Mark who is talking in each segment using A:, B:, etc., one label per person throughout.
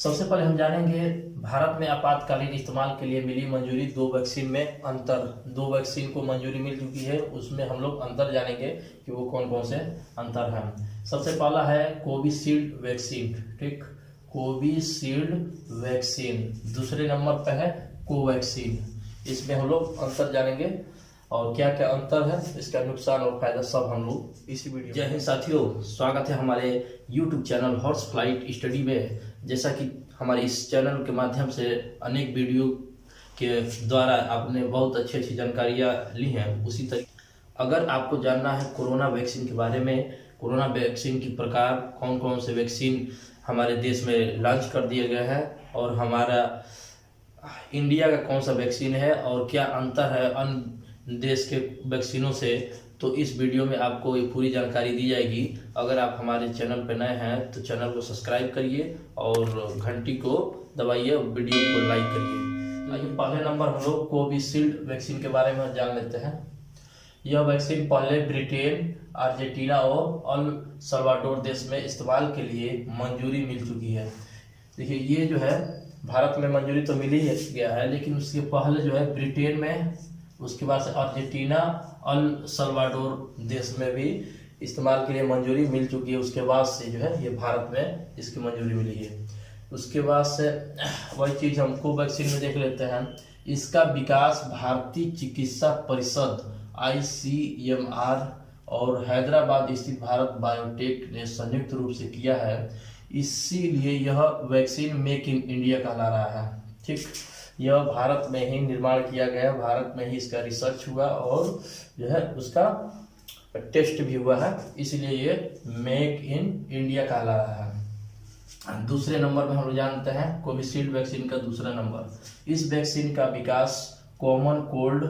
A: सबसे पहले हम जानेंगे भारत में आपातकालीन इस्तेमाल के लिए मिली मंजूरी दो वैक्सीन में अंतर। दो वैक्सीन को मंजूरी मिल चुकी है, उसमें हम लोग अंतर जानेंगे कि वो कौन कौन से अंतर हैं। सबसे पहला है कोविशील्ड वैक्सीन, ठीक, कोविशील्ड वैक्सीन। दूसरे नंबर पर है कोवैक्सीन। इसमें हम लोग अंतर जानेंगे और क्या क्या अंतर है, इसका नुकसान और फायदा सब हम लोग इसी वीडियो। जय हिंद साथियों, स्वागत है हमारे YouTube channel horse flight study में। जैसा कि हमारे इस चैनल के माध्यम से अनेक वीडियो के द्वारा आपने बहुत अच्छी अच्छी जानकारियाँ ली हैं, उसी तरीके अगर आपको जानना है कोरोना वैक्सीन के बारे में, कोरोना वैक्सीन की प्रकार, कौन कौन से वैक्सीन हमारे देश में लॉन्च कर दिया गया है और हमारा इंडिया का कौन सा वैक्सीन है और क्या अंतर है अन्य देश के वैक्सीनों से, तो इस वीडियो में आपको ये पूरी जानकारी दी जाएगी। अगर आप हमारे चैनल पर नए हैं तो चैनल को सब्सक्राइब करिए और घंटी को दबाइए, वीडियो को लाइक करिए। आइए पहले नंबर हम लोग कोविशील्ड वैक्सीन के बारे में जान लेते हैं। यह वैक्सीन पहले ब्रिटेन, अर्जेंटीना और अल सल्वाडोर देश में इस्तेमाल के लिए मंजूरी मिल चुकी है। देखिए, ये जो है भारत में मंजूरी तो मिल ही गया है, लेकिन उसके पहले जो है ब्रिटेन में, उसके बाद से अर्जेंटीना, अल सल्वाडोर देश में भी इस्तेमाल के लिए मंजूरी मिल चुकी है। उसके बाद से जो है ये भारत में इसकी मंजूरी मिली है। उसके बाद से वही चीज़ हम कोवैक्सीन में देख लेते हैं। इसका विकास भारतीय चिकित्सा परिषद ICMR और हैदराबाद स्थित भारत बायोटेक ने संयुक्त रूप से किया है। इसीलिए यह वैक्सीन मेक इन इंडिया कहला रहा है, ठीक। यह भारत में ही निर्माण किया गया, भारत में ही इसका रिसर्च हुआ और जो है उसका टेस्ट भी हुआ है, इसलिए ये मेक इन इंडिया कहला रहा है। दूसरे नंबर में हम लोग जानते हैं कोविशील्ड वैक्सीन का दूसरा नंबर। इस वैक्सीन का विकास कॉमन कोल्ड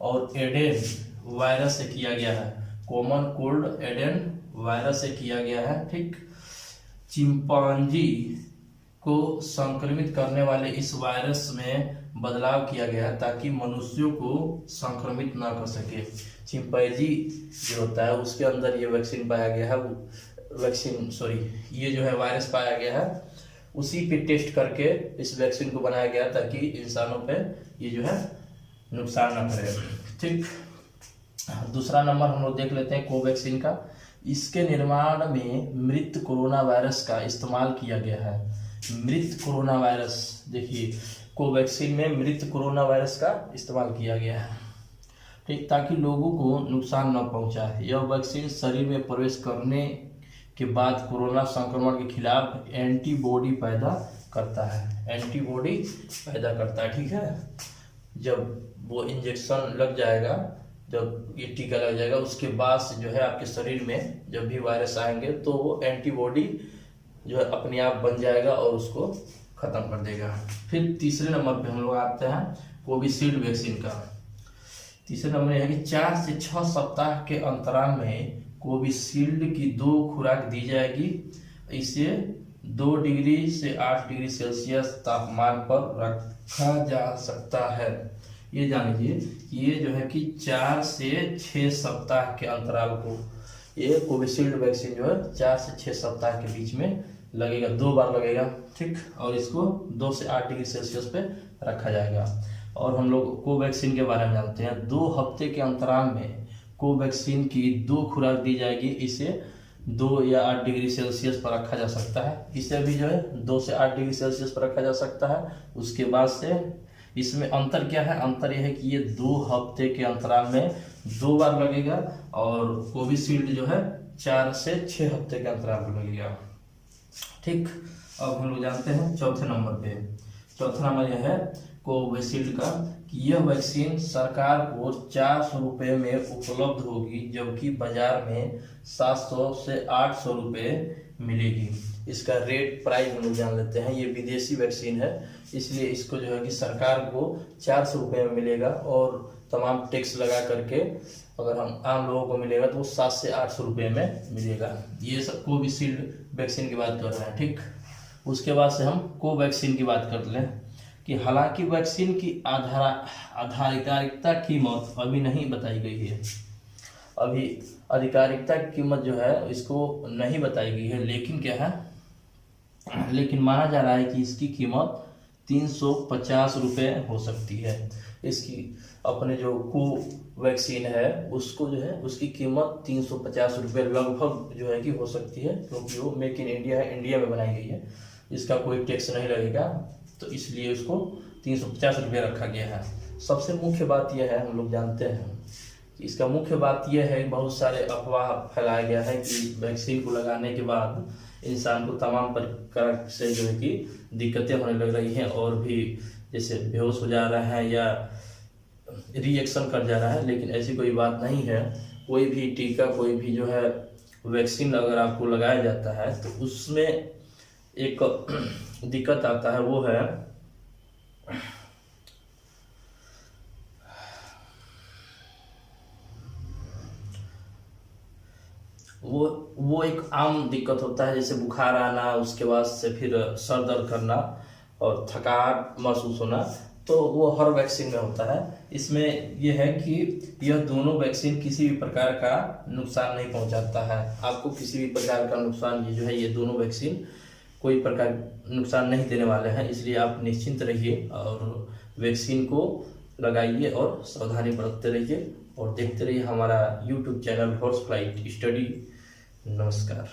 A: और एडेन वायरस से किया गया है। कॉमन कोल्ड एडेन वायरस से किया गया है, ठीक। चिंपांजी को संक्रमित करने वाले इस वायरस में बदलाव किया गया है ताकि मनुष्यों को संक्रमित ना कर सके। चिंपैंजी जो होता है उसके अंदर ये वैक्सीन पाया गया है, ये जो है वायरस पाया गया है, उसी पे टेस्ट करके इस वैक्सीन को बनाया गया ताकि इंसानों पे ये जो है नुकसान ना करे, ठीक। दूसरा नंबर हम लोग देख लेते हैं कोवैक्सीन का। इसके निर्माण में मृत कोरोना वायरस का इस्तेमाल किया गया है। मृत कोरोना वायरस, देखिए कोवैक्सीन में मृत कोरोना वायरस का इस्तेमाल किया गया है, ठीक, ताकि लोगों को नुकसान न पहुंचाए। यह वैक्सीन शरीर में प्रवेश करने के बाद कोरोना संक्रमण के खिलाफ एंटीबॉडी पैदा करता है, एंटीबॉडी पैदा करता है, ठीक है। जब वो इंजेक्शन लग जाएगा, जब ये टीका लग जाएगा, उसके बाद से जो है आपके शरीर में जब भी वायरस आएंगे तो वो एंटीबॉडी जो है अपने आप बन जाएगा और उसको खत्म कर देगा। फिर तीसरे नंबर पे हम लोग आते हैं कोविशील्ड वैक्सीन का। तीसरे नंबर यह है कि 4 से 6 सप्ताह के अंतराल में कोविशील्ड की 2 खुराक दी जाएगी। इसे 2 डिग्री से 8 डिग्री सेल्सियस तापमान पर रखा जा सकता है। ये जान लीजिए, ये जो है कि 4 से 6 सप्ताह के अंतराल को ये कोविशील्ड वैक्सीन जो है 4 से 6 सप्ताह के बीच में लगेगा, 2 बार लगेगा, ठीक। और इसको 2 से 8 डिग्री सेल्सियस पे रखा जाएगा। और हम लोग कोवैक्सीन के बारे में जानते हैं। 2 हफ्ते के अंतराल में कोवैक्सीन की 2 खुराक दी जाएगी। इसे 2 या 8 डिग्री सेल्सियस पर रखा जा सकता है। इसे भी जो है 2 से 8 डिग्री सेल्सियस पर रखा जा सकता है। उसके बाद से इसमें अंतर क्या है? अंतर यह है कि ये 2 हफ्ते के अंतराल में 2 बार लगेगा और कोविशील्ड जो है 4 से 6 हफ्ते के अंतराल पर लगेगा, ठीक। अब हम लोग जानते हैं चौथे नंबर पे। चौथा नंबर यह है कोविशील्ड का कि यह वैक्सीन सरकार को 400 रुपये में उपलब्ध होगी, जबकि बाजार में 700 से 800 रुपये मिलेगी। इसका रेट प्राइस हम लोग जान लेते हैं। ये विदेशी वैक्सीन है, इसलिए इसको जो है कि सरकार को 400 रुपये में मिलेगा और तमाम टैक्स लगा करके अगर हम आम लोगों को मिलेगा तो वो 700 से 800 रुपये में मिलेगा। ये सब कोविशील्ड वैक्सीन की बात कर रहे हैं, ठीक। उसके बाद से हम कोवैक्सीन की बात कर लें कि हालांकि वैक्सीन की आधिकारिकता कीमत अभी नहीं बताई गई है। अभी आधिकारिकता की कीमत जो है इसको नहीं बताई गई है, लेकिन क्या है लेकिन माना जा रहा है कि इसकी कीमत 350 रुपये हो सकती है। इसकी अपने जो कोवैक्सीन है उसको जो है उसकी कीमत 350 रुपये लगभग जो है कि हो सकती है, क्योंकि वो मेक इन इंडिया है, इंडिया में बनाई गई है, इसका कोई टैक्स नहीं लगेगा, तो इसलिए उसको 350 रुपये रखा गया है। सबसे मुख्य बात यह है, हम लोग जानते हैं कि इसका मुख्य बात यह है, बहुत सारे अफवाह फैलाया गया है कि वैक्सीन को लगाने के बाद इंसान को तमाम प्रकार से जो है कि दिक्कतें होने लग रही हैं, और भी जैसे बेहोश हो जा रहा है या रिएक्शन कर जा रहा है, लेकिन ऐसी कोई बात नहीं है। कोई भी टीका, कोई भी जो है वैक्सीन अगर आपको लगाया जाता है तो उसमें एक दिक्कत आता है, वो है वो एक आम दिक्कत होता है, जैसे बुखार आना, उसके बाद से फिर सर दर्द करना और थकान महसूस होना, तो वो हर वैक्सीन में होता है। इसमें यह है कि यह दोनों वैक्सीन किसी भी प्रकार का नुकसान नहीं पहुंचाता है आपको, किसी भी प्रकार का नुकसान, ये जो है ये दोनों वैक्सीन कोई प्रकार नुकसान नहीं देने वाले हैं, इसलिए आप निश्चिंत रहिए और वैक्सीन को लगाइए और सावधानी बरतते रहिए और देखते रहिए हमारा YouTube channel horse flight study. नमस्कार।